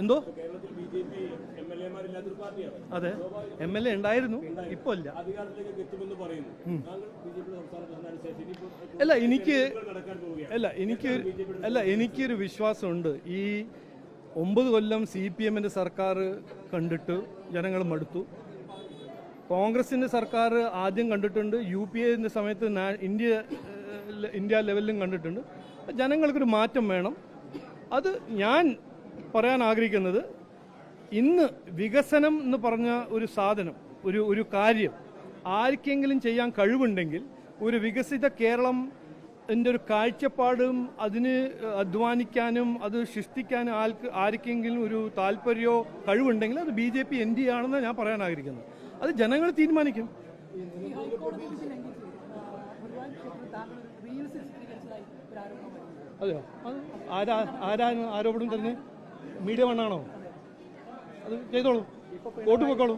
എന്തോ അതെ MLA ഉണ്ടായിരുന്നു, ഇപ്പോൾ ഇല്ല. എനിക്കൊരു വിശ്വാസമുണ്ട്. ഈ 9 കൊല്ലം CPM-ന്റെ സർക്കാർ കണ്ടിട്ട് ജനങ്ങൾ മടുത്തു. കോൺഗ്രസിൻ്റെ സർക്കാർ ആദ്യം കണ്ടിട്ടുണ്ട്, UPA-ന്റെ സമയത്ത് ഇന്ത്യ ലെവലിലും കണ്ടിട്ടുണ്ട്. ജനങ്ങൾക്കൊരു മാറ്റം വേണം. അത് ഞാൻ പറയാൻ ആഗ്രഹിക്കുന്നത്, ഇന്ന് വികസനം എന്ന് പറഞ്ഞ ഒരു സാധനം, ഒരു കാര്യം ആർക്കെങ്കിലും ചെയ്യാൻ കഴിവുണ്ടെങ്കിൽ, ഒരു വികസിത കേരളം എൻ്റെ ഒരു കാഴ്ചപ്പാടും അതിന് അധ്വാനിക്കാനും അത് സൃഷ്ടിക്കാനും ആർക്കെങ്കിലും ഒരു താല്പര്യമോ കഴിവുണ്ടെങ്കിൽ അത് BJP NDA ആണെന്ന് ഞാൻ പറയാൻ ആഗ്രഹിക്കുന്നത്. അത് ജനങ്ങൾ തീരുമാനിക്കും. അതെയോ? ആരാണ് ആരോപണം തന്നെ? മീഡിയ വണ്ണാണോ? അത് ചെയ്തോളൂ, വോട്ട് വെക്കോളൂ.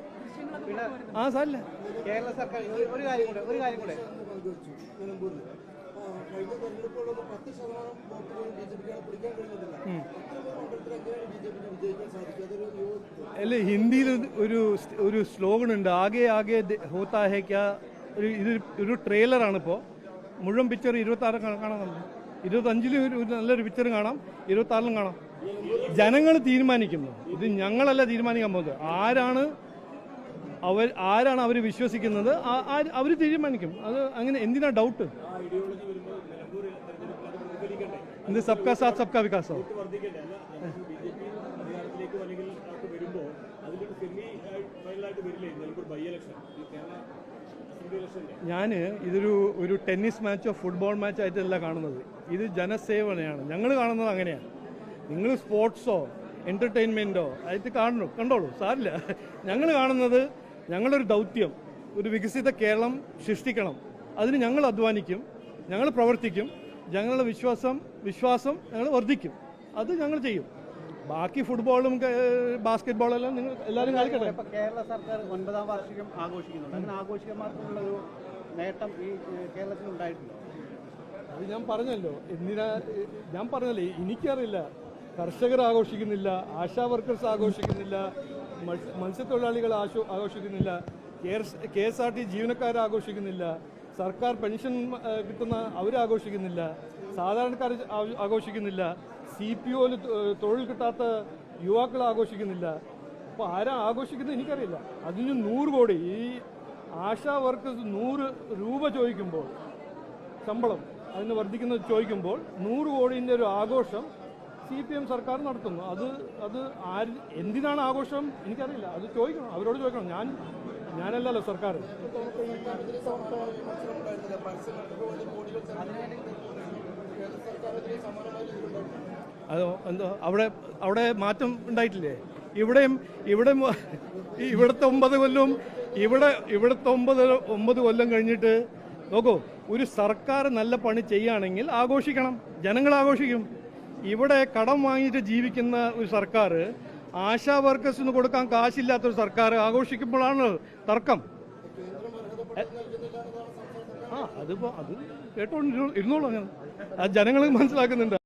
സാറില്ല. കേരള സർക്കാർ ഒരു കാര്യം കൂടെ അല്ലേ, ഹിന്ദിയിൽ ഒരു സ്ലോഗൻ ഉണ്ട്, ആകെ ആകെ ഹോത്താ ഹേ ക്യാ. ഒരു ട്രെയിലറാണ് ഇപ്പോൾ. മുഴുവൻ പിക്ചർ 26 കാണാം, 25 ഒരു നല്ലൊരു പിക്ചർ കാണാം, 26 കാണാം. ജനങ്ങൾ തീരുമാനിക്കുന്നു. ഇത് ഞങ്ങളല്ല തീരുമാനിക്കാൻ പോകുന്നത്. ആരാണ് അവർ വിശ്വസിക്കുന്നത് അവർ തീരുമാനിക്കും. അത് അങ്ങനെ. എന്തിനാ ഡൗട്ട്? ഇത് സബ്കാ സാത്ത് സബ്കാ വികാസോ? ഞാൻ ഇതൊരു ടെന്നീസ് മാച്ചോ ഫുട്ബോൾ മാച്ചോ ആയിട്ടല്ല കാണുന്നത്. ഇത് ജനസേവനയാണ്. ഞങ്ങൾ കാണുന്നത് അങ്ങനെയാണ്. നിങ്ങൾ സ്പോർട്സോ എൻ്റർടൈൻമെൻറ്റോ ആയിട്ട് കണ്ടോളൂ, സാരില്ല. ഞങ്ങൾ കാണുന്നത് ഞങ്ങളൊരു ദൗത്യം, ഒരു വികസിത കേരളം സൃഷ്ടിക്കണം. അതിന് ഞങ്ങൾ അധ്വാനിക്കും, ഞങ്ങൾ പ്രവർത്തിക്കും. ഞങ്ങളുടെ വിശ്വാസം ഞങ്ങൾ വർദ്ധിക്കും. അത് ഞങ്ങൾ ചെയ്യും. ബാക്കി ഫുട്ബോളും ബാസ്കറ്റ്ബോളെല്ലാം നിങ്ങൾ എല്ലാവരും കളിക്കട്ടെ. കേരള സർക്കാർ 9ാം വാർഷികം ആഘോഷിക്കുന്നുണ്ട്. അങ്ങനെ ആഘോഷിക്കന്മാർക്കുള്ളൊരു നേട്ടം ഈ കേരളത്തിൽ ഉണ്ടായിട്ടില്ല. അത് ഞാൻ പറഞ്ഞല്ലോ. എനിക്കറിയില്ല. കർഷകർ ആഘോഷിക്കുന്നില്ല, ആശാ വർക്കേഴ്സ് ആഘോഷിക്കുന്നില്ല, മത്സ്യത്തൊഴിലാളികൾ ആഘോഷിക്കുന്നില്ല, KSRT ജീവനക്കാർ ആഘോഷിക്കുന്നില്ല, സർക്കാർ പെൻഷൻ കിട്ടുന്ന അവരാഘോഷിക്കുന്നില്ല, സാധാരണക്കാർ ആഘോഷിക്കുന്നില്ല, CPO-യിൽ തൊഴിൽ കിട്ടാത്ത യുവാക്കൾ ആഘോഷിക്കുന്നില്ല. അപ്പോൾ ആരാ ആഘോഷിക്കുന്നത് എനിക്കറിയില്ല. അതിന് 100 കോടി ഈ ആശാ വർക്കേഴ്സ് 100 രൂപ ചോദിക്കുമ്പോൾ, ശമ്പളം അതിന് വർദ്ധിക്കുന്നത് ചോദിക്കുമ്പോൾ 100 കോടിൻ്റെ ഒരു ആഘോഷം CPM സർക്കാർ നടത്തുന്നു. അത് എന്തിനാണ് ആഘോഷം എനിക്കറിയില്ല. അത് ചോദിക്കണം, അവരോട് ചോദിക്കണം. ഞാനല്ലല്ലോ സർക്കാർ. അതോ എന്തോ അവിടെ മാറ്റം ഉണ്ടായിട്ടില്ലേ? ഇവിടുത്തെ 9 കൊല്ലം ഇവിടുത്തെ 9 കൊല്ലം കഴിഞ്ഞിട്ട് നോക്കൂ, ഒരു സർക്കാർ നല്ല പണി ചെയ്യുകയാണെങ്കിൽ ആഘോഷിക്കണം, ജനങ്ങൾ ആഘോഷിക്കും. ഇവിടെ കടം വാങ്ങിയിട്ട് ജീവിക്കുന്ന ഒരു സർക്കാർ, ആശാ വർക്കേഴ്സിന് കൊടുക്കാൻ കാശില്ലാത്തൊരു സർക്കാർ ആഘോഷിക്കുമ്പോഴാണ് തർക്കം. അത് കേട്ടോണ്ട് ഇരുന്നോളൂ. അങ്ങനെ അത് ജനങ്ങൾ മനസ്സിലാക്കുന്നുണ്ട്.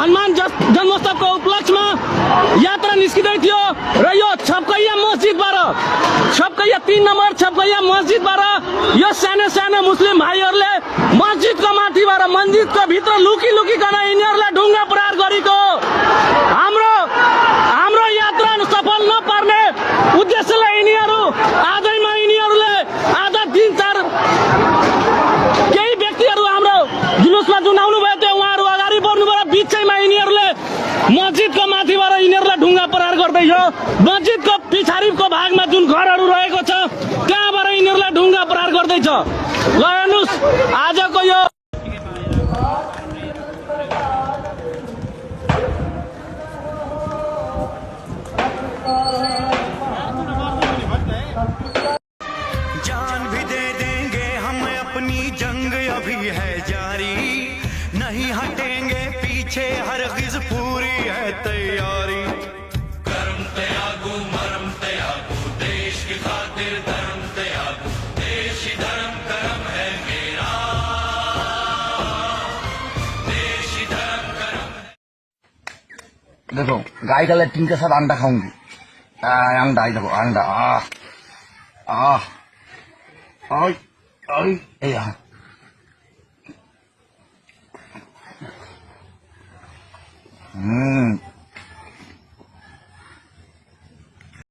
हनुमान जन्मोत्सवको उपलक्ष्यमा यात्रा निस्किँदै थियो र यो छपकैया मस्जिदबाट, छपकैया 3 नम्बर छपकैया मस्जिदबाट यो सानो सानो मुस्लिम भाइहरूले मस्जिदको माथिबाट, मस्जिदको भित्र लुकी लुकीकन यिनीहरूलाई ढुङ्गा प्रहार गरेको हाम्रो यात्रा सफल नपार्ने उद्देश्यले यिनीहरू आजैमा यिनीहरूले आधा दिन 4 केही व्यक्तिहरू हाम्रो जुलुसमा जुन आउनु भयो त्यो उहाँहरू अगाडि बढ्नुभयो। बिचैमा यिनीहरूले मस्जिदको माथिबाट यिनीहरूलाई ढुङ्गा प्रहार गर्दैछ। मस्जिदको पछाडिको भागमा जुन घरहरू रहेको छ त्यहाँबाट यिनीहरूलाई ढुङ्गा प्रहार गर्दैछ। ल हेर्नुहोस् आजको यो जान भी दे देंगे हम, अपनी जंग अभी है जारी, नहीं हटेंगे पीछे, हरगिज पूरी है तैयारी। कर्म त्यागो मरम त्यागो, देश की खातिर धर्म त्यागो, देश ही धर्म कर्म देखो गाय का लैट्रिन के साथ अंडा खाऊंगी। अंडा देखो अंडा यहाँ